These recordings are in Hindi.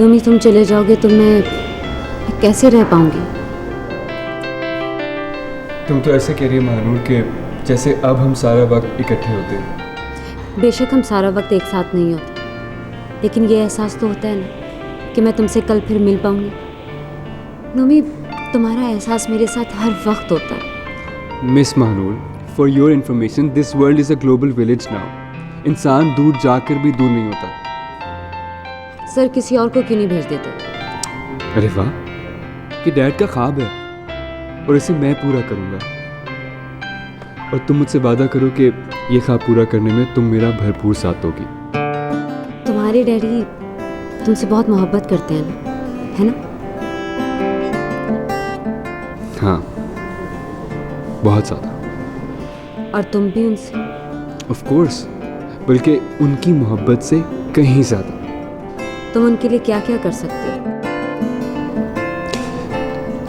नोमी तुम चले जाओगे तो मैं कैसे रह पाऊंगी? तुम तो ऐसे कह रही है महानूर के जैसे अब हम सारा वक्त इकट्ठे होते हैं। बेशक हम सारा वक्त एक साथ नहीं होते, लेकिन ये एहसास तो होता है ना कि मैं तुमसे कल फिर मिल पाऊंगी। नोमी, तुम्हारा एहसास मेरे साथ हर वक्त होता है। Miss Mahnoor, for your information, this world is a global village now. इंसान दूर जाकर भी दूर नहीं होता। सर किसी और को क्यों नहीं भेज देते? अरे वाह, ये डैड का ख्वाब है और इसे मैं पूरा करूँगा। और तुम मुझसे वादा करो कि ये ख्वाब पूरा करने में तुम मेरा भरपूर साथ दोगी। तुम्हारे डैडी तुमसे बहुत मोहब्बत करते हैं ना, है ना? हाँ, बहुत ज़्यादा। और तुम भी उनसे? ऑफ कोर्स, बल्कि उनकी मोहब्बत से कहीं ज़्यादा। तुम उनके लिए क्या क्या कर सकते हो?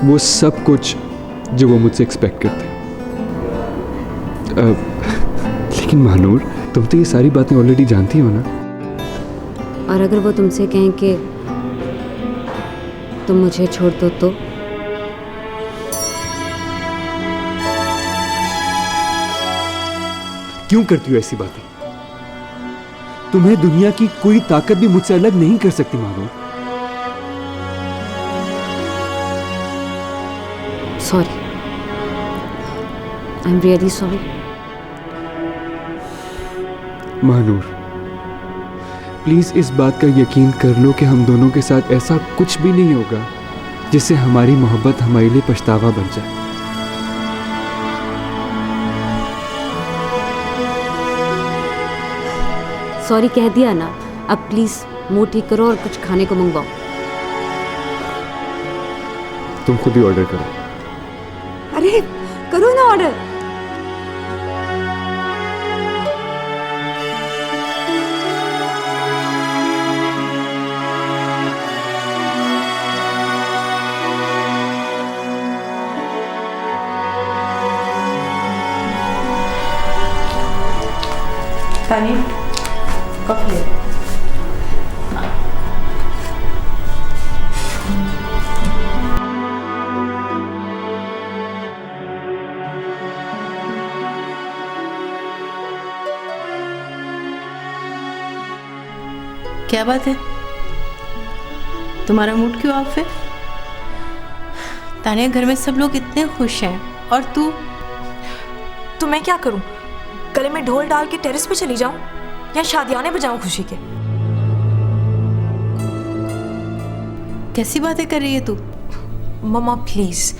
वो सब कुछ जो वो मुझसे एक्सपेक्ट करते हैं। लेकिन महानूर, तुम तो ये सारी बातें ऑलरेडी जानती हो ना। और अगर वो तुमसे कहें कि तुम मुझे छोड़ दो तो? क्यों करती हो ऐसी बातें? तुम्हें दुनिया की कोई ताकत भी मुझसे अलग नहीं कर सकती Mahnoor. Sorry, I am really sorry. Mahnoor, please इस बात का यकीन कर लो कि हम दोनों के साथ ऐसा कुछ भी नहीं होगा जिससे हमारी मोहब्बत हमारे लिए पछतावा बन जाए। सॉरी कह दिया ना, अब प्लीज मुंह ठीक करो और कुछ खाने को मंगवाओ। तुम खुद ही ऑर्डर करो। अरे करो ना ऑर्डर। तानी, कप ले। क्या बात है? तुम्हारा मूड क्यों ऑफ है? तानिया, घर में सब लोग इतने खुश हैं और तू? तो मैं क्या करूं? गले में ढोल डाल के टेरेस पे चली जाऊं या शादियाने बजाऊं खुशी के? कैसी बातें कर रही है तू? मम्मा प्लीज,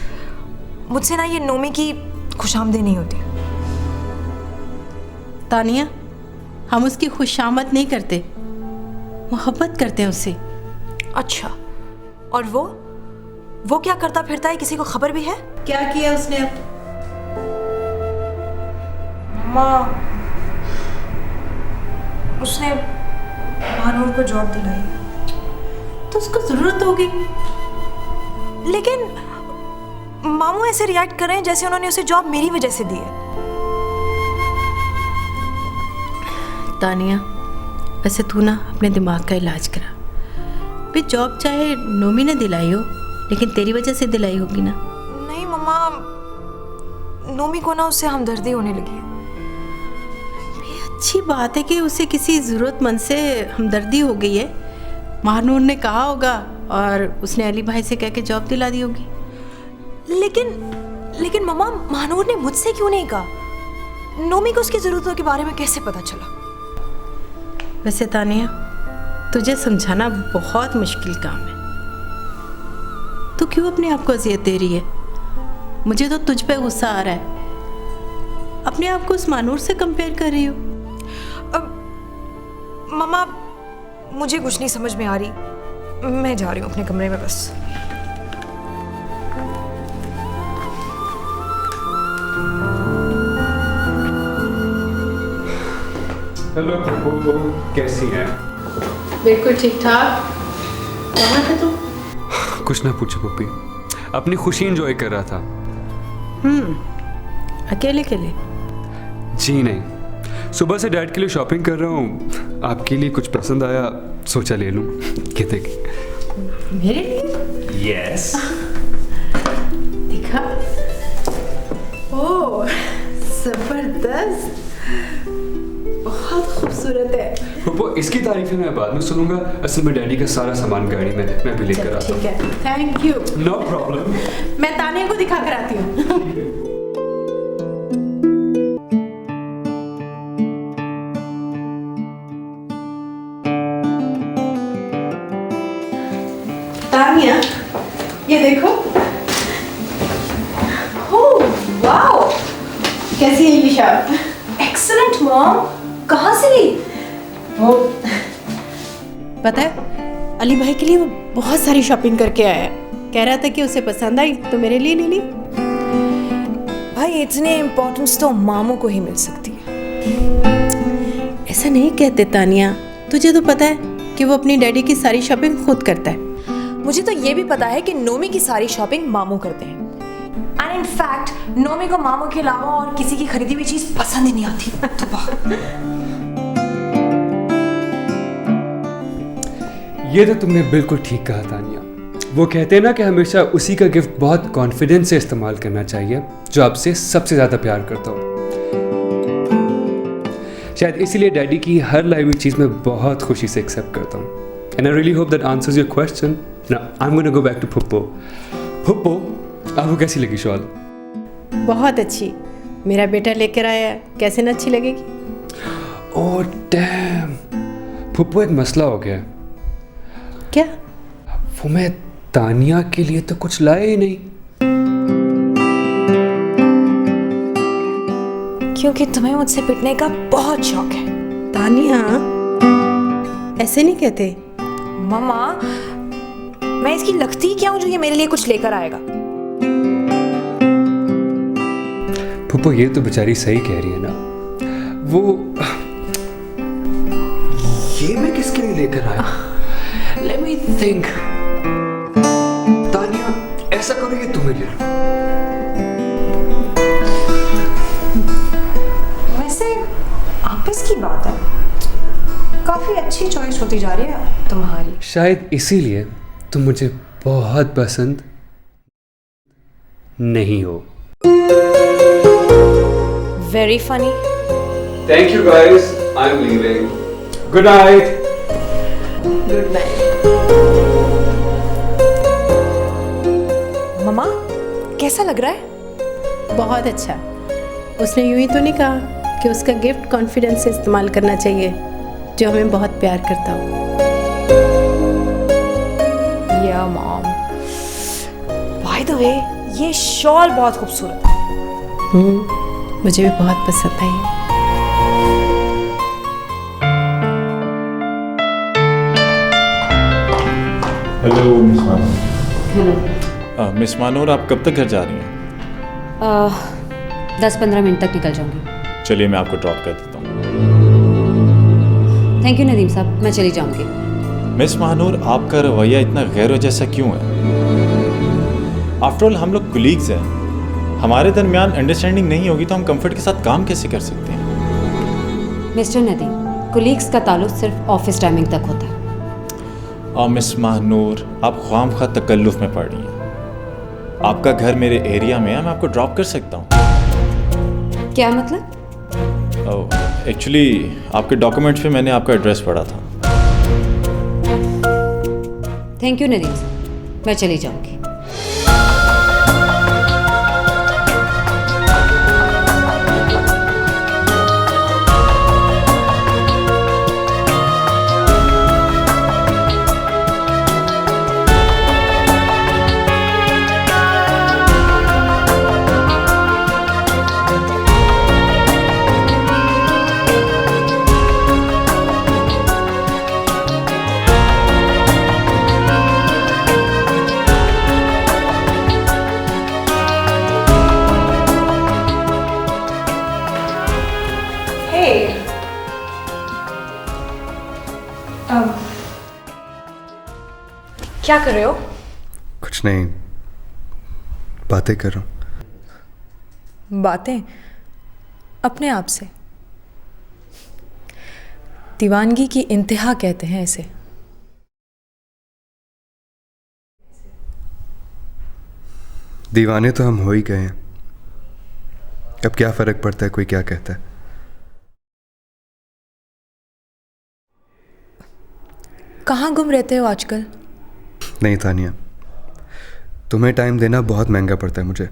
मुझसे ना ये नोमी की खुशामदी नहीं होती। तानिया, हम उसकी खुशामद नहीं करते, मोहब्बत करते हैं उससे। अच्छा, और वो क्या करता फिरता है, किसी को खबर भी है? क्या किया उसने अब? माँ, उसने महानूर को जॉब दिलाई। तो उसको जरूरत होगी। लेकिन मामू ऐसे रिएक्ट कर रहे हैं जैसे उन्होंने उसे जॉब मेरी वजह से दी है। तानिया, वैसे तू ना अपने दिमाग का इलाज करा। भी जॉब चाहे नोमी ने दिलाई हो, लेकिन तेरी वजह से दिलाई होगी ना। नहीं मम्मा, नोमी को ना उससे हमदर्दी होने लगी है। अच्छी बात है कि उसे किसी ज़रूरतमंद से हमदर्दी हो गई है। महानूर ने कहा होगा और उसने अली भाई से कह के जॉब दिला दी होगी। लेकिन मम्मा, महानूर ने मुझसे क्यों नहीं कहा? नोमी को उसकी ज़रूरतों के बारे में कैसे पता चला? वैसे तानिया, तुझे समझाना बहुत मुश्किल काम है। तू क्यों अपने आप को अजियत दे रही है? मुझे तो तुझ पे गुस्सा आ रहा है। अपने आप को उस महानूर से कंपेयर कर रही हो। मम्मा, मुझे कुछ नहीं समझ में आ रही। मैं जा रही हूँ अपने कमरे में बस। हेलो प्रभु, कैसी हैं? बिल्कुल ठीक ठाक। कहाँ थे तुम? कुछ ना पूछो पप्पी, अपनी खुशी एंजॉय कर रहा था। अकेले अकेले? जी नहीं, सुबह से डैड के लिए शॉपिंग कर रहा हूँ। आपके लिए कुछ पसंद आया, सोचा ले लूँ। कहते मेरे लिए यस। दिखा। ओह जबरदस्त, बहुत खूबसूरत है। वो इसकी तारीफें मैं बाद में सुनूंगा। असल में डैडी का सारा सामान गाड़ी में है, मैं भी लेकर आता ठीक है, थैंक यू। हूँ। No problem. मैं तानिया को दिखा कर आती हूँ। तानिया, ये देखो। ओह वाओ, कैसी है ये शर्ट? एक्सीलेंट मॉम, कहाँ से ली? वो पता है, अली भाई के लिए वो बहुत सारी शॉपिंग करके आया है। कह रहा था कि उसे पसंद आई तो मेरे लिए ले ली। भाई इतनी इम्पोर्टेंस तो मामू को ही मिल सकती है। ऐसा नहीं कहते तानिया, तुझे तो पता है कि वो अपनी डैडी की सारी शॉपिंग खुद करता है। मुझे तो ये भी पता है कि नोमी की सारी शॉपिंग मामू करते हैं। एंड इन फैक्ट नोमी को मामू के अलावा और किसी की खरीदी हुई चीज पसंद ही नहीं आती। तो वाह। ये तो तुमने बिल्कुल ठीक कहा तानिया। वो कहते हैं ना कि हमेशा उसी का गिफ्ट बहुत कॉन्फिडेंस से इस्तेमाल करना चाहिए जो आपसे सबसे ज़्यादा प्यार करता हो। शायद इसीलिए डैडी की हर लाई हुई चीज़ मैं बहुत खुशी से एक्सेप्ट करता हूँ। And I really hope that answers your question. Now I am going to go back to फुप्पो। फुप्पो, आपको कैसी लगी शॉल? बहुत अच्छी, मेरा बेटा लेकर आया है, कैसे न अच्छी लगेगी। ओह डैम, फुप्पो एक मसला हो गया है। क्या? वो मैं तानिया के लिए तो कुछ लाया ही नहीं। क्योंकि तुम्हें मुझसे पिटने का बहुत शौक है। तानिया, ऐसे नहीं कहते। मम्मा, मैं इसकी लगती क्या हूँ जो ये मेरे लिए कुछ लेकर आएगा? फुप्पो ये तो बेचारी सही कह रही है ना। वो ये मैं किसके लिए लेकर आया? Let me think. तानिया, ऐसा करो ये तुम्हें ले लो। वैसे आपस की बात है, काफी अच्छी चॉइस होती जा रही है तुम्हारी। शायद इसीलिए तुम मुझे बहुत पसंद नहीं हो। Very funny. Thank you guys, I am leaving. Good night. Good night. मम्मा, कैसा लग रहा है? बहुत अच्छा। उसने यूं ही तो नहीं कहा कि उसका गिफ्ट कॉन्फिडेंस से इस्तेमाल करना चाहिए जो हमें बहुत प्यार करता हो। या मॉम, बाय द वे ये शॉल बहुत खूबसूरत है। मुझे भी बहुत पसंद आई। Hello miss Manur. Hello. Miss Manur, आप कब तक घर जा रही हैं? 10-15 मिनट तक निकल जाऊंगी। चलिए मैं आपको ड्रॉप कर देता हूँ। थैंक यू नदीम साहब, मैं चली जाऊंगी। मिस मानूर, आपका रवैया इतना गैर जैसा क्यों है? आफ्टर ऑल हम लोग कुलीग्स हैं, हमारे दरमियान अंडरस्टैंडिंग नहीं होगी तो हम कंफर्ट के साथ काम कैसे कर सकते हैं? मिस्टर नदीम, कुलीग्स का ताल्लुक सिर्फ ऑफिस टाइमिंग तक होता है। और मिस मानूर, आप ख्वामखा तकल्लुफ़ में पड़ रही हैं। आपका घर मेरे एरिया में है, मैं आपको ड्रॉप कर सकता हूँ। क्या मतलब? एक्चुअली आपके डॉक्यूमेंट्स पे मैंने आपका एड्रेस पढ़ा था। थैंक यू नदीम साहब, मैं चली जाऊंगी। क्या कर रहे हो? कुछ नहीं, बातें कर रहा हूँ। बातें अपने आप से? दीवानगी की इंतहा कहते हैं इसे। दीवाने तो हम हो ही गए हैं, अब क्या फ़र्क पड़ता है कोई क्या कहता है। कहाँ गुम रहते हो आजकल? नहीं तानिया, तुम्हें टाइम देना बहुत महंगा पड़ता है मुझे।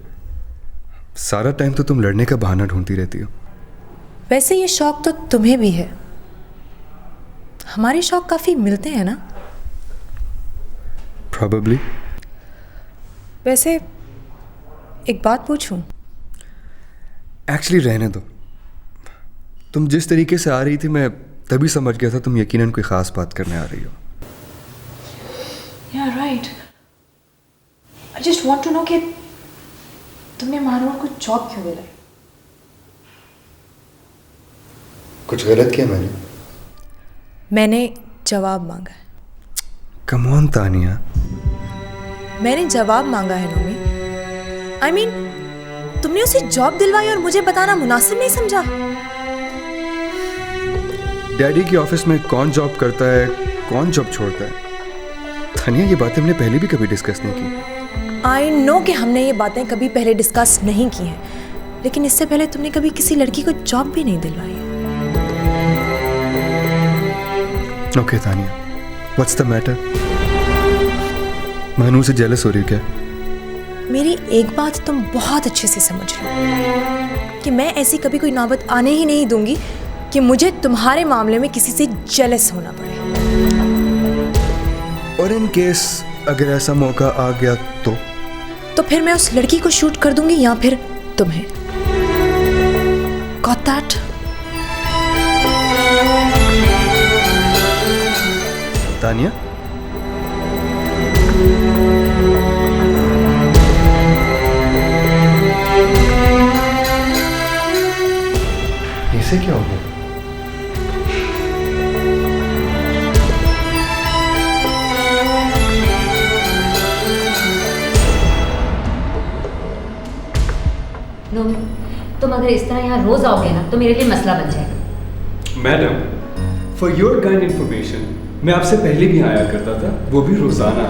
सारा टाइम तो तुम लड़ने का बहाना ढूंढती रहती हो। वैसे ये शौक तो तुम्हें भी है, हमारे शौक काफ़ी मिलते हैं ना। Probably। वैसे एक बात पूछूं? एक्चुअली रहने दो। तुम जिस तरीके से आ रही थी मैं तभी समझ गया था तुम यकीनन कोई ख़ास बात करने आ रही हो। Yeah, right. I just want to know कि तुमने महानूर को जॉब क्यों दिलाई? कुछ गलत किया मैंने? मैंने जवाब मांगा है। Come on Tania. मैंने जवाब मांगा है नोमी। I mean, तुमने उसे जॉब दिलवाई और मुझे बताना मुनासिब नहीं समझा? डैडी के ऑफिस में कौन जॉब करता है, कौन जॉब छोड़ता है, तानिया ये बातें हमने पहले भी कभी डिस्कस नहीं की। आई नो कि हमने ये बातें कभी पहले डिस्कस नहीं की हैं, लेकिन इससे पहले तुमने कभी किसी लड़की को जॉब भी नहीं दिलवाई है। Okay Tania, what's the matter? Mahnoor से जेलस हो रही हो क्या? मेरी एक बात तुम बहुत अच्छे से समझ रहे हो कि मैं ऐसी कभी कोई नौबत आने ही नहीं दूंगी कि मुझे तुम्हारे मामले में किसी से जेलस होना पड़े। और इन केस अगर ऐसा मौका आ गया तो फिर मैं उस लड़की को शूट कर दूंगी या फिर तुम्हें। Got that? तानिया, इसे क्या हो गया? नोमी, तुम अगर इस तरह यहाँ रोज आओगे ना तो मेरे लिए मसला बन जाएगा। Madam, for your kind information, मैं आपसे पहले भी आया करता था, वो भी रोजाना।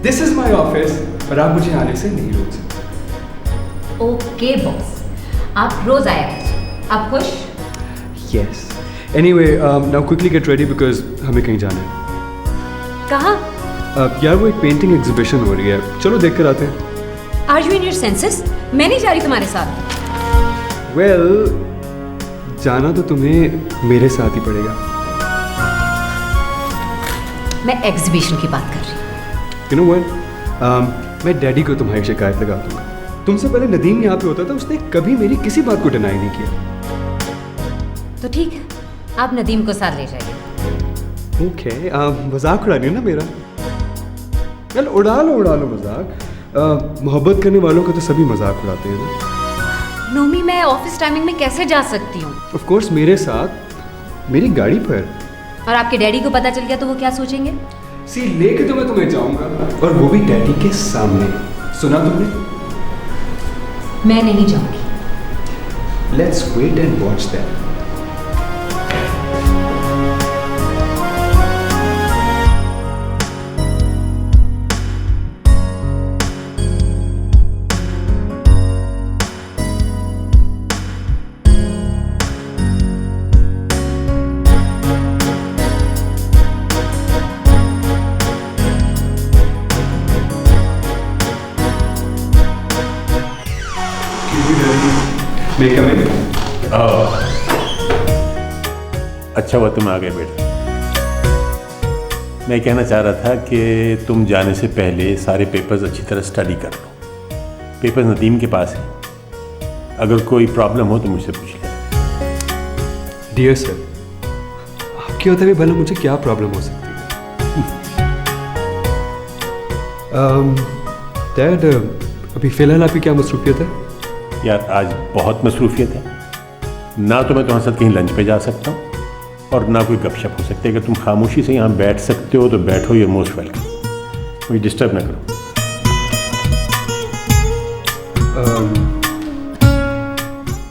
दिस इज माई ऑफिस और आप मुझे आने से नहीं रोक सकते। ओके बॉस, आप रोज आया कीजिए। आप खुश? Yes. Anyway, now quickly get ready because हमें कहीं जाना है। कहाँ? यार वो एक पेंटिंग एग्जीबिशन हो रही है, चलो देख कर आते हैं। Are you in your senses? मैं नहीं जा रही तुम्हारे साथ। वेल, जाना तो तुम्हें मेरे साथ ही पड़ेगा। मैं एग्जीबिशन की बात कर रही हूँ। यू नो व्हाट, मैं डैडी को तुम्हारी शिकायत लगा दूंगा। तुमसे पहले नदीम यहाँ पे होता था, उसने कभी मेरी किसी बात को डिनाई नहीं किया। तो ठीक है, आप नदीम को साथ ले जाइए। ओके, मजाक उड़ा रही हो ना मेरा? चल उड़ा लो मजाक। मोहब्बत करने वालों का तो सभी मजाक उड़ाते हैं ना। नोमी, मैं ऑफिस टाइमिंग में कैसे जा सकती हूँ? ऑफ कोर्स मेरे साथ, मेरी गाड़ी पर। और आपके डैडी को पता चल गया तो वो क्या सोचेंगे? सी, लेके तो मैं तुम्हें जाऊंगा, और वो भी डैडी के सामने। सुना तुमने? मैं नहीं जाऊंगी। Let's wait and watch that. अच्छा हुआ तुम आ गए बेटा। मैं कहना चाह रहा था कि तुम जाने से पहले सारे पेपर्स अच्छी तरह स्टडी कर लो। पेपर्स नदीम के पास है, अगर कोई प्रॉब्लम हो तो मुझसे पूछ लेना। डियर सर, आपके होते हुए भला मुझे क्या प्रॉब्लम हो सकती है? डैड, अभी फ़िलहाल आपकी क्या मसरूफियत है? यार आज बहुत मसरूफियत है, ना तो मैं तुम्हारे साथ कहीं लंच पे जा सकता हूँ और ना कोई गपशप हो सकती है। अगर तुम खामोशी से यहाँ बैठ सकते हो तो बैठो, यू मोस्ट वेलकम। मुझे डिस्टर्ब ना करो।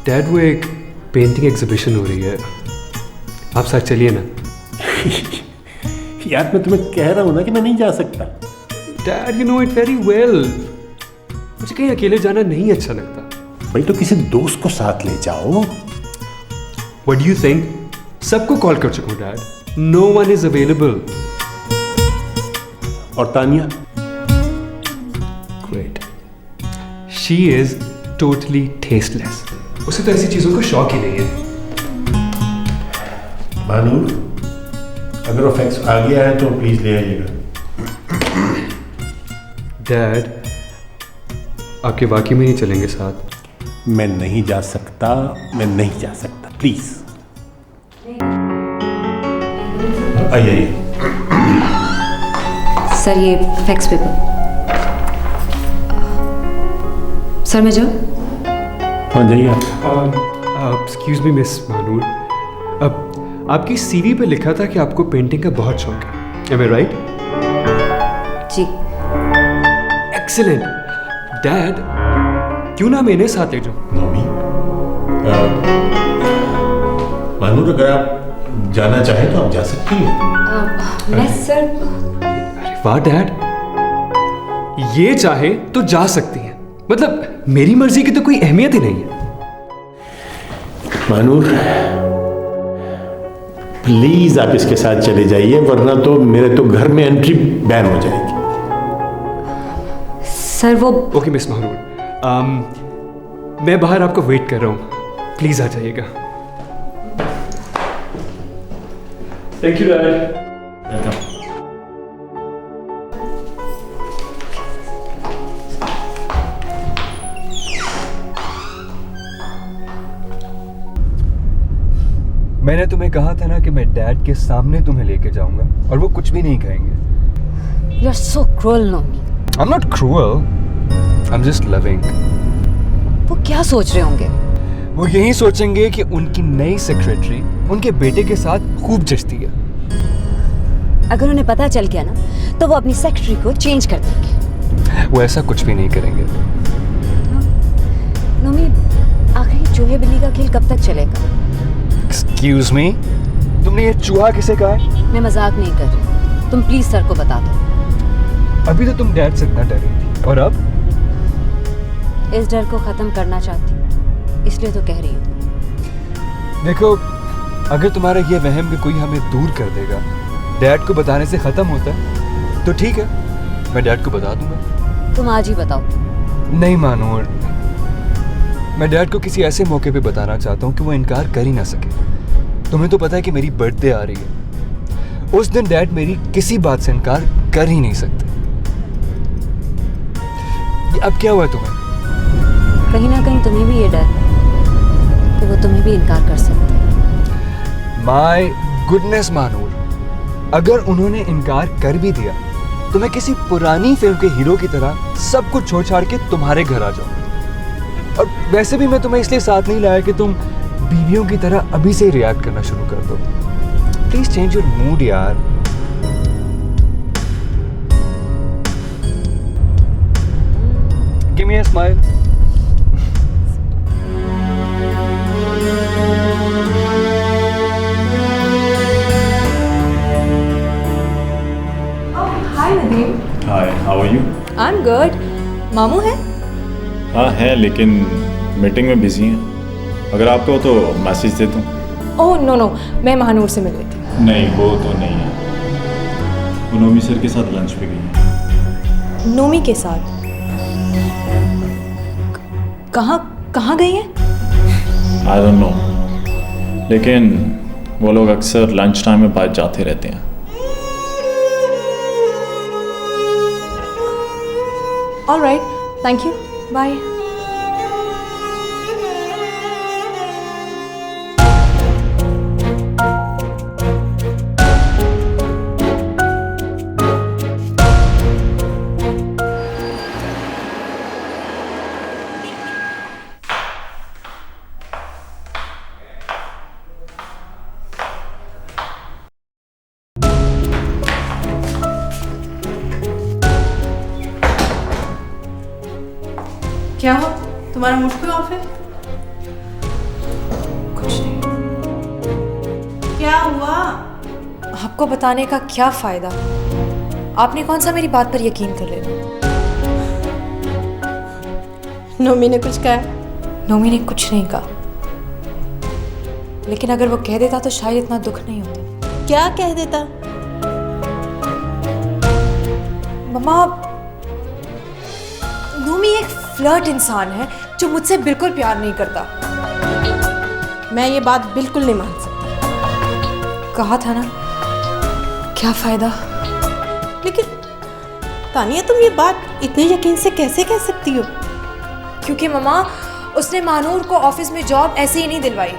डैड, वो एक पेंटिंग एग्जीबिशन हो रही है, आप साथ चलिए ना। यार मैं तुम्हें कह रहा हूँ ना कि मैं नहीं जा सकता। Dad, you know it very well. मुझे कहीं अकेले जाना नहीं अच्छा लगता। भाई तो किसी दोस्त को साथ ले जाओ। What do you think? सबको कॉल कर चुका हूँ dad, no one is available. और Tania? Great. She is totally tasteless. उसे तो ऐसी चीजों का शौक ही नहीं है। भानूर, अगर वो फैक्स आ गया है तो प्लीज ले आइएगा। डैड, आपके वाकई में नहीं चलेंगे साथ? मैं नहीं जा सकता, मैं नहीं जा सकता, प्लीज आइए। सर ये फैक्स पेपर। सर मैं जाऊँ? हाँ जाइए। एक्सक्यूज मी मिस मानूर, अब आपकी सीवी पे लिखा था कि आपको पेंटिंग का बहुत शौक है, एम आई राइट? जी। एक्सीलेंट। डैड, क्यों ना मैं इन्हें साथ ले जाऊं? नोमी, मानूर अगर आप जाना चाहें तो आप जा सकती हैं। मैं सर। अरे वाह डैड, ये चाहे तो जा सकती हैं, मतलब मेरी मर्जी की तो कोई अहमियत ही नहीं है। मानूर प्लीज आप इसके साथ चले जाइए, वरना तो मेरे तो घर में एंट्री बैन हो जाएगी। सर वो। ओके मिस मानूर, मैं बाहर आपको वेट कर रहा हूँ, प्लीज आ जाइएगा। Thank you dad. वेलकम। मैंने तुम्हें कहा था ना कि मैं डैड के सामने तुम्हें लेके जाऊंगा, और वो कुछ भी नहीं कहेंगे। You're so cruel, Nomi. I'm not cruel. I'm just loving. वो क्या सोच रहे होंगे? वो यही सोचेंगे कि उनकी नई सेक्रेटरी उनके बेटे के साथ खूब जचती है। अगर उन्हें पता चल गया ना, तो वो अपनी सेक्रेटरी को चेंज कर देंगे। वो ऐसा कुछ भी नहीं करेंगे। नोमी, आखिर चूहे बिल्ली का खेल कब तक चलेगा? Excuse me? तुमने ये चूहा किसे कहा है? मैं मजाक नहीं कर रही, तुम प्लीज सर को बता दो। अभी तो तुम डैड से इतना डर रही थी, और अब? इस डर को खत्म करना चाहती हूँ, इसलिए तो कह रही हूँ। देखो, अगर तुम्हारा ये वहम कि कोई हमें दूर कर देगा डैड को बताने से खत्म होता है, तो ठीक है, मैं डैड को बता दूंगा। तुम आज ही बताओ। नहीं मानूर, मैं डैड को किसी ऐसे मौके पे बताना चाहता हूँ कि वो इनकार कर ही ना सके। तुम्हें तो पता है कि मेरी बर्थडे आ रही है, उस दिन डैड मेरी किसी बात से इनकार कर ही नहीं सकते। अब क्या हुआ तुम्हें? कहीं ना कहीं तुम्हें भी ये डर कि वो तुम्हें भी इनकार कर सकते हैं। माय गुडनेस मानूर, अगर उन्होंने इनकार कर भी दिया तो मैं किसी पुरानी फिल्म के हीरो की तरह सब कुछ छोड़ छाड़ के तुम्हारे घर आ जाऊँ। और वैसे भी मैं तुम्हें इसलिए साथ नहीं लाया कि तुम बीवियों की तरह अभी से ही रिएक्ट करना शुरू कर दो। प्लीज चेंज योर मूड यार। Give me a smile. Hi Nadeem. Hi, how are you? I am good. मामू है? हाँ है, लेकिन मीटिंग में बिजी हैं। अगर आपको तो मैसेज दे दूँ। ओह नो नो, मैं महानूर से मिल रही थी। नहीं, वो तो नहीं है, वो नोमी सर के साथ लंच पे गई है। नोमी के साथ? कहाँ गई हैं? आई डोंट नो, लेकिन वो लोग अक्सर लंच टाइम में बाहर जाते रहते हैं। All right, thank you, bye. क्या हो, तुम्हारा मूड क्यों ऑफ है? कुछ नहीं। क्या हुआ? आपको बताने का क्या फायदा? आपने कौन सा मेरी बात पर यकीन कर लेना? नोमी ने कुछ कहा? नोमी ने कुछ नहीं कहा, लेकिन अगर वो कह देता तो शायद इतना दुख नहीं होता। क्या कह देता? मम्मा, नोमी एक फ्लर्ट इंसान है जो मुझसे बिल्कुल प्यार नहीं करता। मैं ये बात बिल्कुल नहीं मान सकती। कहा था ना, क्या फायदा। लेकिन तानिया, तुम ये बात इतने यकीन से कैसे कह सकती हो? क्योंकि मम्मा, उसने मानूर को ऑफिस में जॉब ऐसे ही नहीं दिलवाई।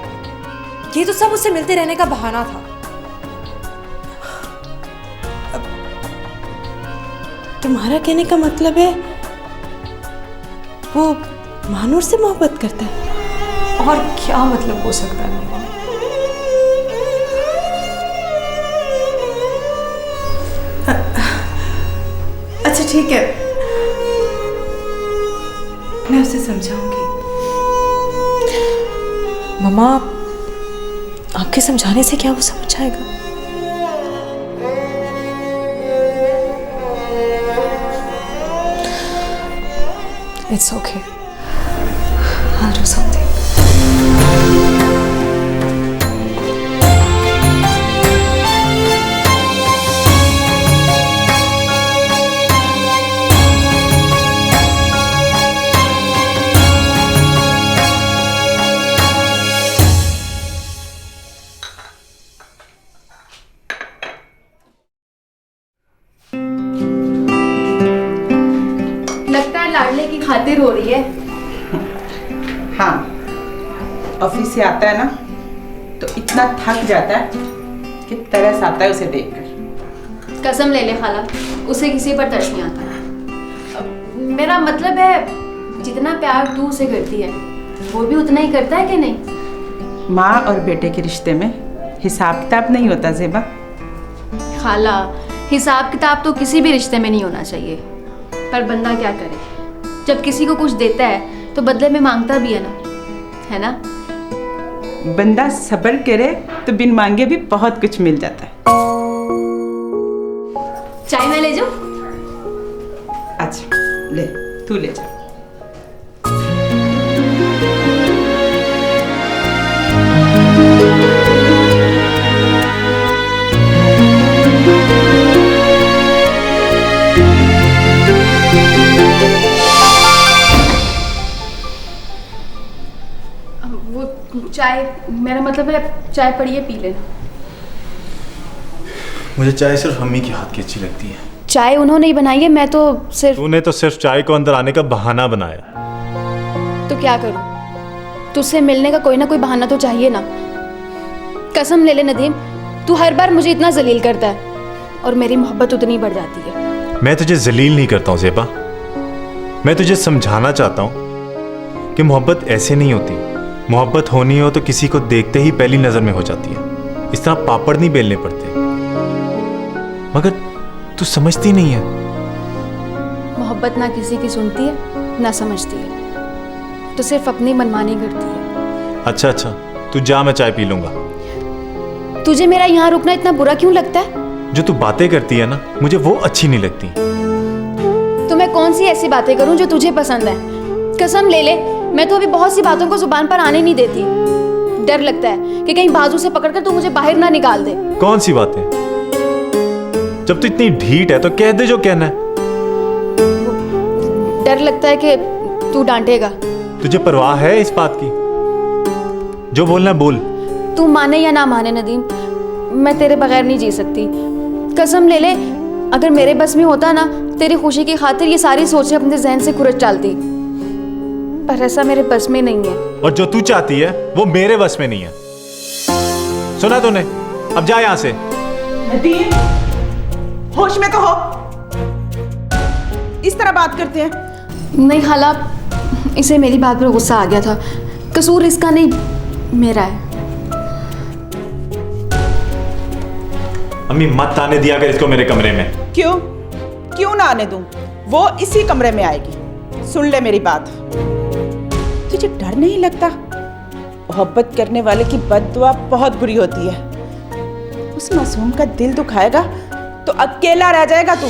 ये तो सब उससे मिलते रहने का बहाना था। तुम्हारा कहने का मतलब है वो मानूर से मोहब्बत करता है? और क्या मतलब हो सकता है मम्मा? अच्छा ठीक है, मैं उसे समझाऊंगी। मम्मा, आपके समझाने से क्या वो समझ जाएगा? It's okay. I'll do something. लगता है लाडले की खातिर हो रही है। हाँ, ऑफिस से आता है ना तो इतना थक जाता है कि तरस आता है उसे देखकर। कसम ले ले खाला, उसे किसी पर तरस नहीं आता। मेरा मतलब है जितना प्यार तू उसे करती है वो भी उतना ही करता है कि नहीं? माँ और बेटे के रिश्ते में हिसाब किताब नहीं होता ज़ेबा। खाला, हिसाब किताब तो किसी भी रिश्ते में नहीं होना चाहिए, पर बंदा क्या करे, जब किसी को कुछ देता है तो बदले में मांगता भी है ना? बंदा सब्र करे तो बिन मांगे भी बहुत कुछ मिल जाता है। चाय मैं ले जाऊं? अच्छा ले, तू ले जा। चाय, मेरा मतलब है चाय पड़ी है, पी लेना। मुझे चाय सिर्फ अम्मी के हाथ की अच्छी लगती है। चाय उन्होंने ही बनाई है, मैं तो सिर्फ। तूने तो सिर्फ चाय को अंदर आने का बहाना बनाया। तो क्या करूं? तुझसे मिलने का कोई ना कोई बहाना तो चाहिए ना। कसम ले ले नदीम, तू हर बार मुझे इतना जलील करता है और मेरी मोहब्बत उतनी बढ़ जाती है। मैं तुझे जलील नहीं करता हूँ ज़ेबा, मैं तुझे समझाना चाहता हूँ कि मोहब्बत ऐसे नहीं होती। मोहब्बत होनी हो तो किसी को देखते ही पहली नज़र में हो जाती है। इस तरह पापड़ नहीं बेलने पड़ते। मगर तू समझती नहीं है। मोहब्बत ना किसी की सुनती है ना समझती है, तो सिर्फ अपनी मनमानी करती है। अच्छा अच्छा, तू जा, मैं चाय पी लूंगा। तुझे मेरा यहाँ रुकना इतना बुरा क्यों लगता है? जो तू बातें करती है ना, मुझे वो अच्छी नहीं लगती। तो मैं कौन सी ऐसी बातें करूं जो तुझे पसंद है? कसम ले ले, मैं तो अभी बहुत सी बातों को जुबान पर आने नहीं देती। डर लगता है कि कहीं बाजू से पकड़कर तू मुझे बाहर ना निकाल दे। कौन सी बातें? जब तू इतनी ढीठ है तो कह दे जो कहना है। डर लगता है कि तू डांटेगा। तुझे परवाह है इस बात की? जो बोलना बोल। तू माने या ना माने नदीम, मैं तेरे बगैर नहीं जी सकती। कसम ले ले, अगर मेरे बस में होता ना, तेरी खुशी की खातिर ये सारी सोचें अपने जहन से खुरच डालती, पर ऐसा मेरे बस में नहीं है। और जो तू चाहती है वो मेरे बस में नहीं है। सुना तूने? अब जा यहां से। नदीम, होश में तो हो। इस तरह बात करते हैं? नहीं खाला, इसे मेरी बात पर गुस्सा आ गया था। कसूर इसका नहीं, मेरा है। अम्मी, मत आने दिया कर इसको मेरे कमरे में। क्यों? क्यों ना आने दूं? वो इसी कमरे में आएगी। सुन ले मेरी बात। तुझे डर नहीं लगता? मोहब्बत करने वाले की बद्दुआ बहुत बुरी होती है। उस मासूम का दिल दुखाएगा तो अकेला रह जाएगा तू।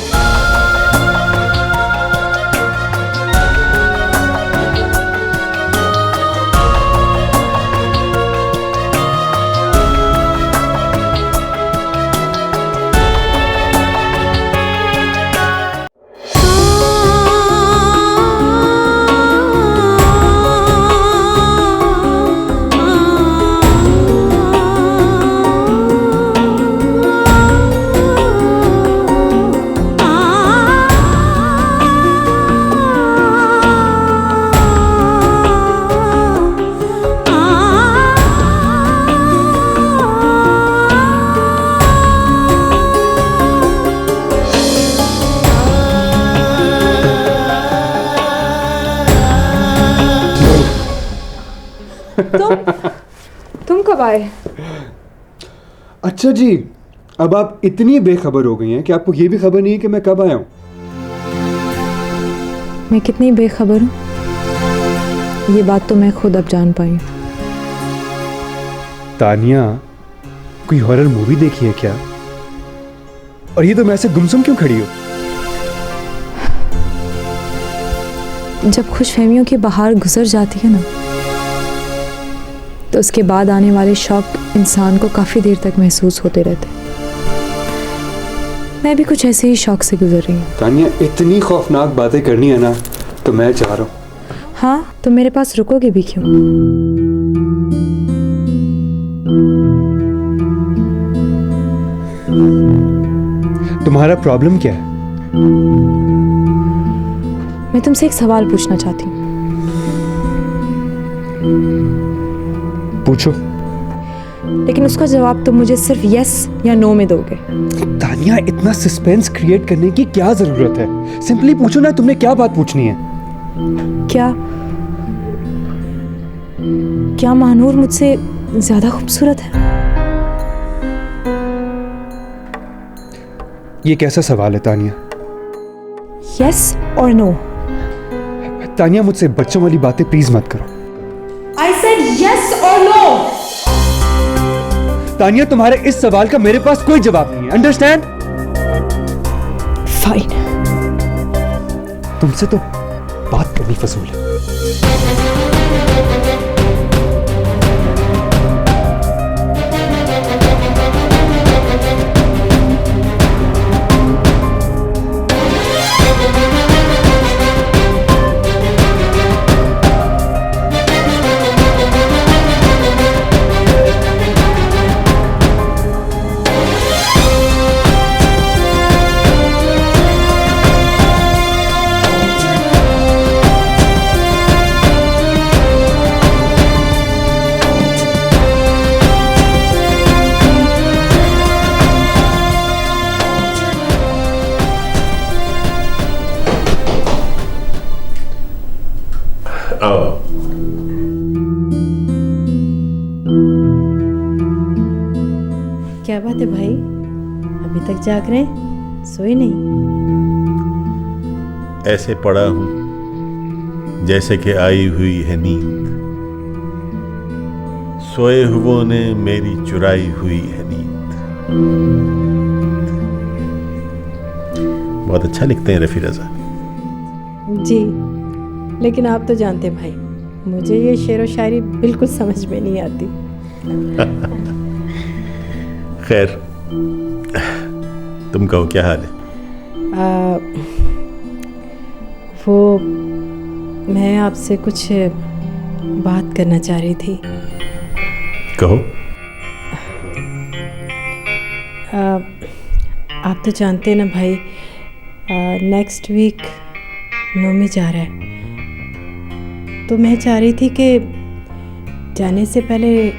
तुम कब आए? अच्छा जी, अब आप इतनी बेखबर हो गई हैं कि आपको ये भी खबर नहीं है कि मैं कब आया हूँ। मैं कितनी बेखबर हूँ ये बात तो मैं खुद अब जान पाई हूँ। तानिया, कोई हॉरर मूवी देखी है क्या? और ये तो मैं ऐसे गुमसुम क्यों खड़ी हो? जब खुशफहमियों की बहार गुजर जाती है ना, तो उसके बाद आने वाले शौक इंसान को काफ़ी देर तक महसूस होते रहते। मैं भी कुछ ऐसे ही शौक से गुजर रही हूँ। तानिया, इतनी खौफनाक बातें करनी है ना तो मैं चाह रहा हूँ। हाँ, तो मेरे पास रुकोगे भी क्यों? तुम्हारा प्रॉब्लम क्या है? मैं तुमसे एक सवाल पूछना चाहती हूँ। पूछो। लेकिन उसका जवाब तुम मुझे सिर्फ यस या नो में दोगे। तानिया, इतना सस्पेंस क्रिएट करने की क्या जरूरत है? सिंपली पूछो ना, तुमने क्या बात पूछनी है? क्या महानूर मुझसे ज्यादा खूबसूरत है? ये कैसा सवाल है तानिया? यस और नो। तानिया, मुझसे बच्चों वाली बातें प्लीज मत करो। I said yes or no. Tania, तुम्हारे इस सवाल का मेरे पास कोई जवाब नहीं है, अंडरस्टैंड? फाइन। तुमसे तो बात करनी फजूल है। क्या बात है भाई, अभी तक जाग रहे हैं? सोए नहीं? ऐसे पड़ा हूं जैसे कि आई हुई है नींद, सोए हुओं ने मेरी चुराई हुई है नींद। बहुत अच्छा लिखते हैं रफ़ी रज़ा जी, लेकिन आप तो जानते भाई, मुझे ये शेर व शायरी बिल्कुल समझ में नहीं आती। खैर, तुम कहो क्या हाल है? वो मैं आपसे कुछ बात करना चाह रही थी। कहो। आप तो जानते हैं ना भाई, नेक्स्ट वीक नोमी जा रहा है, तो मैं चाह रही थी कि जाने से पहले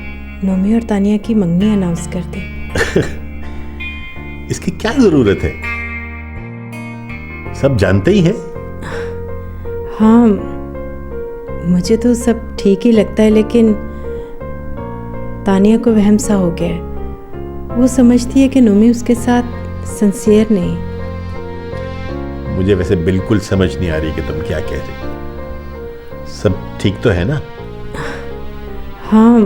नोमी और तानिया की मंगनी अनाउंस कर दें। इसकी क्या जरूरत है? सब जानते ही हैं। हाँ, मुझे तो सब ठीक ही लगता है, लेकिन तानिया को वहम सा हो गया है। वो समझती है कि नोमी उसके साथ सिंसियर नहीं। मुझे वैसे बिल्कुल समझ नहीं आ रही कि तुम क्या कह रही। सब ठीक तो है ना? हाँ,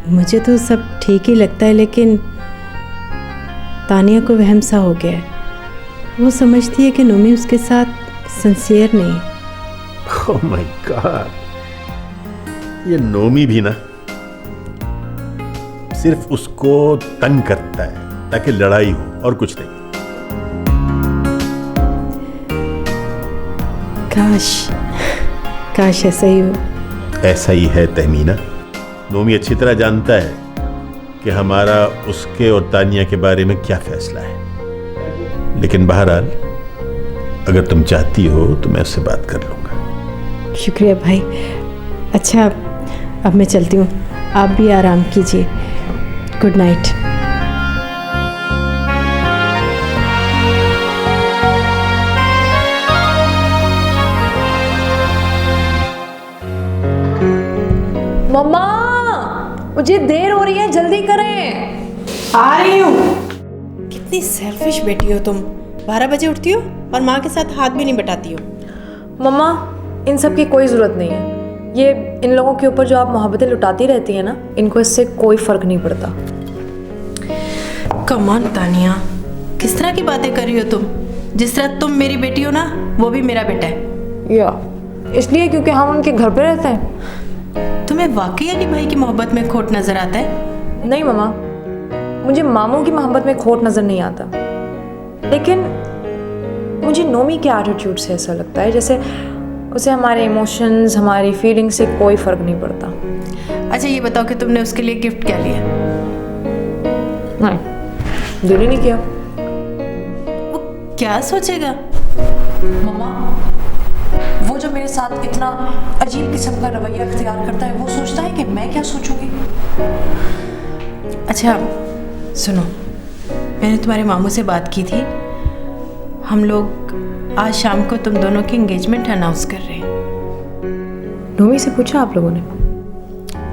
मुझे तो सब ठीक ही लगता है, लेकिन तानिया को वहम सा हो गया है। वो समझती है कि नोमी उसके साथ सिंसियर नहीं। ओह माय गॉड, ये नोमी भी ना सिर्फ उसको तंग करता है ताकि लड़ाई हो, और कुछ नहीं। काश ऐसा ही हो। ऐसा ही है तहमीना। नोमी अच्छी तरह जानता है कि हमारा उसके और तानिया के बारे में क्या फैसला है, लेकिन बहरहाल अगर तुम चाहती हो तो मैं उससे बात कर लूँगा। शुक्रिया भाई। अच्छा, अब मैं चलती हूँ, आप भी आराम कीजिए। Good night. मम्मा, मुझे देर हो रही है, जल्दी करें। आ रही हूँ। कितनी सेल्फिश बेटी हो तुम। 12 बजे उठती हो और माँ के साथ हाथ भी नहीं बटाती हो। मम्मा, इन सब की कोई ज़रूरत नहीं है। ये इन लोगों के ऊपर जो आप मोहब्बतें लुटाती रहती हैं ना, इनको इससे कोई फ़र्क नहीं पड़ता। कम ऑन तानिया, किस तरह की बातें कर रही हो तुम? जिस तरह तुम मेरी बेटी हो ना, वो भी मेरा बेटा है। या इसलिए क्योंकि हम उनके घर पे रहते हैं। तुम्हें वाकई अली भाई की मोहब्बत में खोट नजर आता है? नहीं मम्मा, मुझे मामू की मोहब्बत में खोट नज़र नहीं आता, लेकिन मुझे नोमी के एटीट्यूड से ऐसा लगता है जैसे उसे हमारे इमोशंस, हमारी फीलिंग से कोई फ़र्क नहीं पड़ता। अच्छा ये बताओ कि तुमने उसके लिए गिफ्ट क्या लिया? नहीं, दिल ही नहीं किया। वो क्या सोचेगा? मम्मा, वो जो मेरे साथ इतना अजीब किस्म का रवैया इख्तियार करता है, वो सोचता है कि मैं क्या सोचूंगी। अच्छा सुनो, मैंने तुम्हारे मामू से बात की थी। हम लोग आज शाम को तुम दोनों की एंगेजमेंट अनाउंस कर रहे हैं। नोमी से पूछा आप लोगों ने?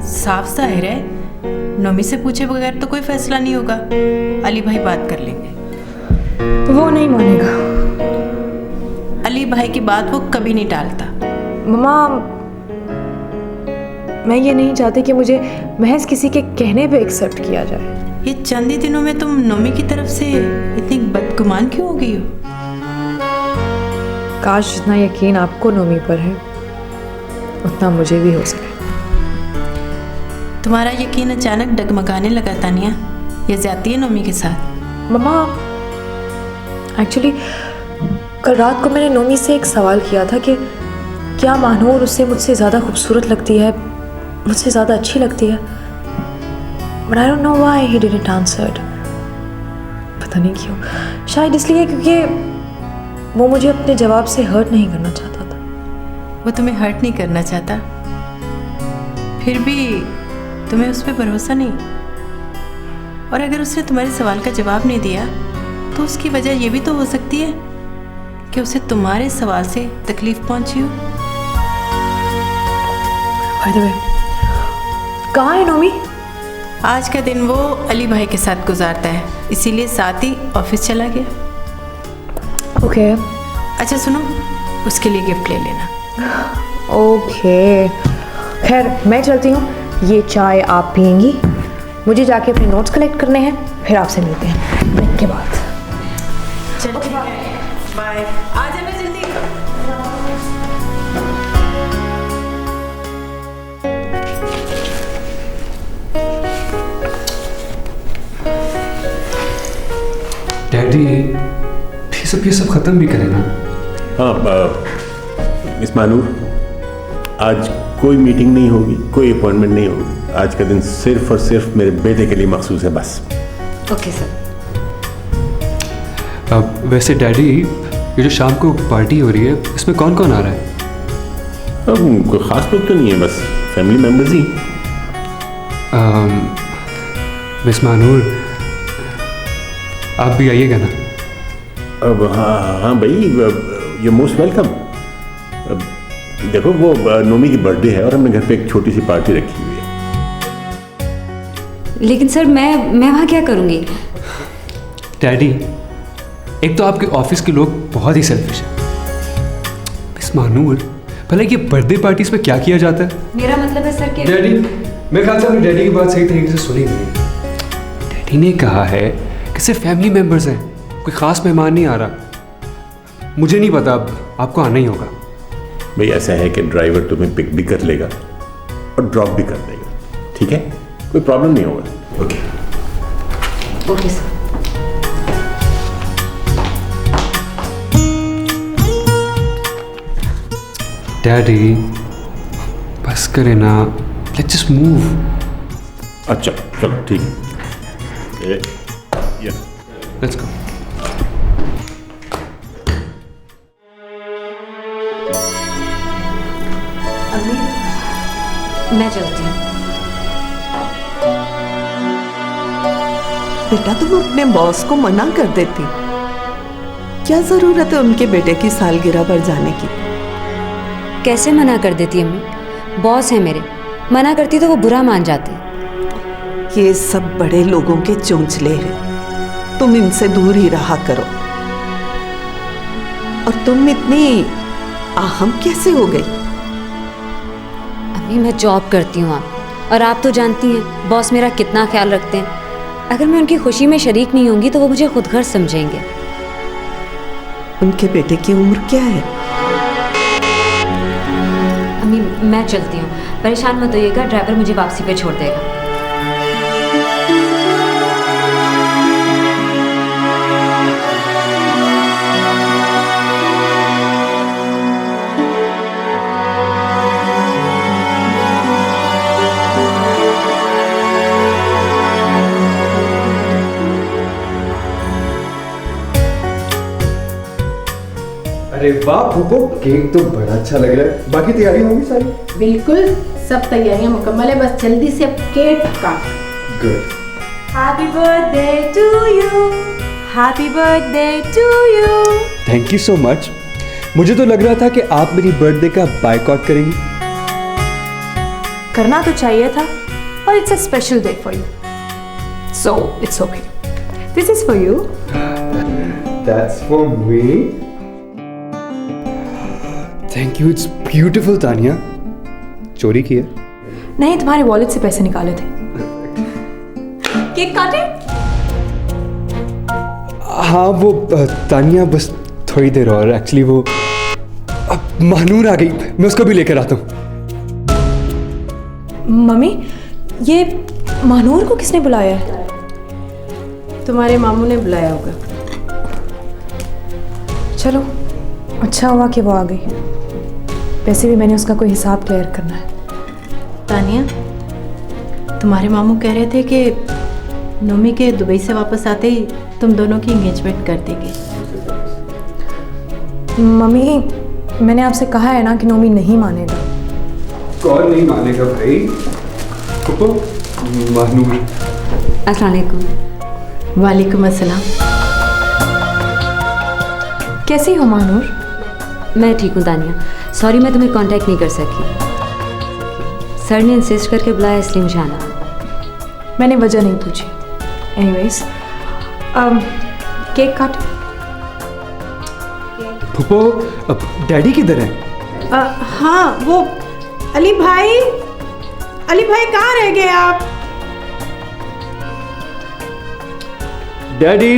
साफ जाहिर है, नोमी से पूछे बगैर तो कोई फैसला नहीं होगा। अली भाई बात कर लेंगे। वो नहीं मानेगा। अली भाई की बात वो कभी नहीं टालता। मम्मा, मैं ये नहीं चाहती कि मुझे महज किसी के कहने पे एक्सेप्ट किया जाए। ये चंद ही दिनों में तुम नोमी की तरफ से इतनी बदगुमान क्यों हो गई हो? काश जितना यकीन आपको नोमी पर है उतना मुझे भी हो सके। तुम्हारा यकीन अचानक डगमगाने लगा तानिया। ये ज्यादती है नोमी के साथ। मम्मा, एक्चुअली कल रात को मैंने नोमी से एक सवाल किया था कि क्या महानूर उससे मुझसे ज़्यादा खूबसूरत लगती है, मुझसे ज़्यादा अच्छी लगती है। But I don't know why he didn't answer. पता नहीं क्यों, शायद इसलिए क्योंकि वो मुझे अपने जवाब से हर्ट नहीं करना चाहता था। वो तुम्हें हर्ट नहीं करना चाहता, फिर भी तुम्हें उस पर भरोसा नहीं। और अगर उसने तुम्हारे सवाल का जवाब नहीं दिया तो उसकी वजह ये भी तो हो सकती है कि उसे तुम्हारे सवाल से तकलीफ पहुंची हो। बाय द वे, कहाँ है नोमी? आज का दिन वो अली भाई के साथ गुजारता है, इसीलिए साथ ही ऑफिस चला गया। ओके। अच्छा सुनो, उसके लिए गिफ्ट ले लेना। ओके, खैर मैं चलती हूँ। ये चाय आप पियेंगी, मुझे जाके अपने नोट्स कलेक्ट करने हैं, फिर आपसे मिलते हैं ब्रेक के बाद। चलो ठीक है, बाय। आ जाना जल्दी। डैडी, ये सब ख़त्म भी करें ना? हाँ मिस मानूर, आज कोई मीटिंग नहीं होगी, कोई अपॉइंटमेंट नहीं होगी। आज का दिन सिर्फ और सिर्फ मेरे बेटे के लिए मखसूस है, बस। Okay sir. वैसे डैडी, ये जो शाम को पार्टी हो रही है, इसमें कौन कौन आ रहा है? कोई ख़ास लोग तो नहीं है, बस फैमिली मेम्बर्स ही। मिस मानूर, आप भी आइएगा ना? अब हाँ भाई, यू मोस्ट वेलकम। देखो वो नोमी की बर्थडे है और हमने घर पे एक छोटी सी पार्टी रखी हुई है। लेकिन सर मैं वहाँ क्या करूँगी? डैडी, एक तो आपके ऑफिस के लोग बहुत ही सेल्फिश हैं। मिस मानूर, भला ये बर्थडे पार्टीज में क्या किया जाता है? मेरा मतलब है सर कि डैडी, मैं ख्याल से अपनी डैडी की बात सही तरीके से सुनी नहीं। डैडी ने कहा है कि सिर्फ फैमिली मेम्बर्स हैं, कोई ख़ास मेहमान नहीं आ रहा। मुझे नहीं पता, अब आपको आना ही होगा। भाई ऐसा है कि ड्राइवर तुम्हें पिक भी कर लेगा और ड्रॉप भी कर देगा, ठीक है? कोई प्रॉब्लम नहीं होगा। Okay okay sir. डैडी, बस करे ना, लेट्स जस्ट मूव। अच्छा चलो ठीक है, लेट्स गो। मैं चलती हूँ। बेटा, तुम अपने बॉस को मना कर देती। क्या जरूरत है उनके बेटे की सालगिरह पर जाने की? कैसे मना कर देती अम्मी? बॉस है मेरे, मना करती तो वो बुरा मान जाते। ये सब बड़े लोगों के चोंचले हैं, तुम इनसे दूर ही रहा करो। और तुम इतनी अहम कैसे हो गई? अम्मी मैं जॉब करती हूँ और आप तो जानती हैं बॉस मेरा कितना ख्याल रखते हैं। अगर मैं उनकी खुशी में शरीक नहीं होंगी तो वो मुझे खुद गर्ज समझेंगे। उनके बेटे की उम्र क्या है? अम्मी मैं चलती हूँ, परेशान मत होइएगा, ड्राइवर मुझे वापसी पे छोड़ देगा। अरे वाह फूफो, केक तो बड़ा अच्छा लग रहा है। बाकी तैयारी होगी सारी? बिल्कुल, सब तैयारियां मुकम्मल है, बस जल्दी से अब केक काट। Good. Happy birthday to you, happy birthday to you. Thank you so much. मुझे तो लग रहा था कि आप मेरी बर्थडे का बायकॉट करेंगी। करना तो चाहिए था, पर it's a special day for you, so it's okay. This is for you. That's for me. Thank you, it's beautiful. Tania, चोरी की है? नहीं, तुम्हारे वॉलेट से पैसे निकाले थे। केक काटे? हाँ वो तानिया बस थोड़ी देर और, एक्चुअली वो महानूर आ गई, मैं उसको भी लेकर आता हूँ। मम्मी, ये महानूर को किसने बुलाया है? तुम्हारे मामू ने बुलाया होगा। चलो, अच्छा हुआ कि वो आ गई। वैसे भी मैंने उसका कोई हिसाब क्लियर करना है। तानिया, तुम्हारे मामू कह रहे थे कि नोमी के दुबई से वापस आते ही तुम दोनों की एंगेजमेंट कर देंगे। मम्मी, मैंने आपसे कहा है ना कि नोमी नहीं मानेगा। कौन नहीं मानेगा भाई? फूफो, महानूर। अस्सलाम वालेकुम। वालेकुम अस्सलाम। कैसी हो महानूर? मैं ठीक हूँ तानिया, सॉरी मैं तुम्हें कांटेक्ट नहीं कर सकी। सर ने इंसिस्ट करके बुलाया इसलिए मुझे आना। मैंने वजह नहीं पूछी। एनीवेज, केक काट। फूफो, अब डैडी किधर है? हाँ वो अली भाई कहाँ रह गए आप? डैडी।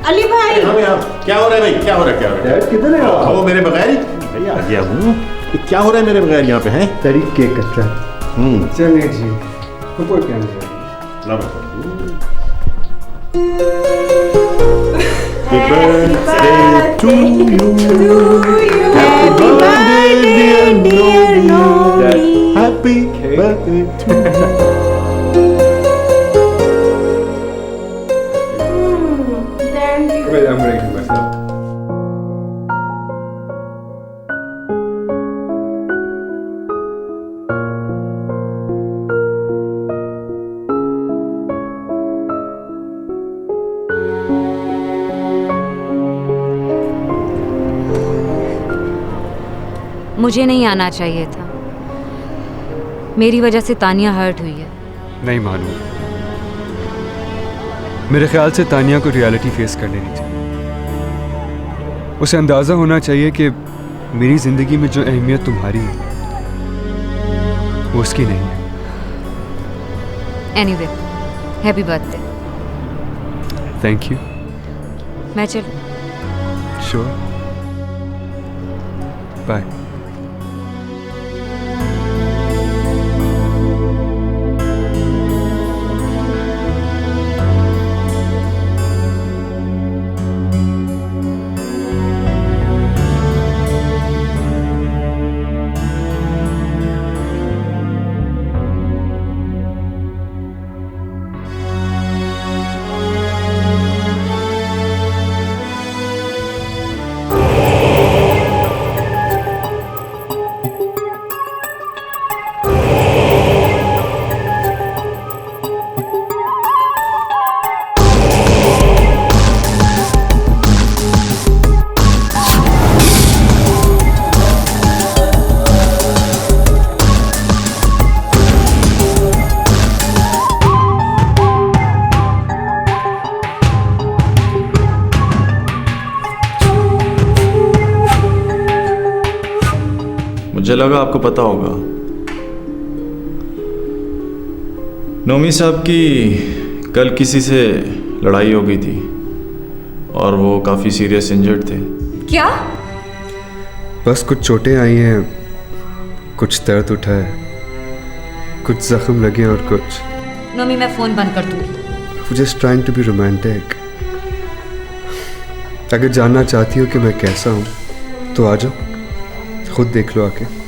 अली भाई। हाँ भैया, क्या हो रहा है भाई? क्या हो रहा है? डैड किधर है? वो मेरे बगैर ही भैया आ गया हूँ। क्या हो रहा है मेरे बगैर यहाँ पे? हैं डैडी केक कट रहा है। चलिए जी, फूफो क्या है? Happy birthday to you. Happy birthday dear Nomi. Happy birthday to you. Wait, I'm breaking myself. मुझे नहीं आना चाहिए था, मेरी वजह से तानिया हर्ट हुई है। नहीं मानू, मेरे ख्याल से तानिया को रियलिटी फेस कर लेनी चाहिए। उसे अंदाज़ा होना चाहिए कि मेरी ज़िंदगी में जो अहमियत तुम्हारी है वो उसकी नहीं है। Anyway, happy birthday. Thank you. मैं चलूं? Sure, bye. मुझे लगा आपको पता होगा। नोमी साहब की कल किसी से लड़ाई हो गई थी और वो काफ़ी सीरियस इंजर्ड थे। क्या? बस कुछ चोटें आई हैं, कुछ दर्द उठा है, कुछ जख्म लगे और कुछ। नोमी मैं फ़ोन बंद कर दूँगी। Just trying to be romantic. अगर जानना चाहती हो कि मैं कैसा हूँ तो आ जाओ, खुद देख लो आके।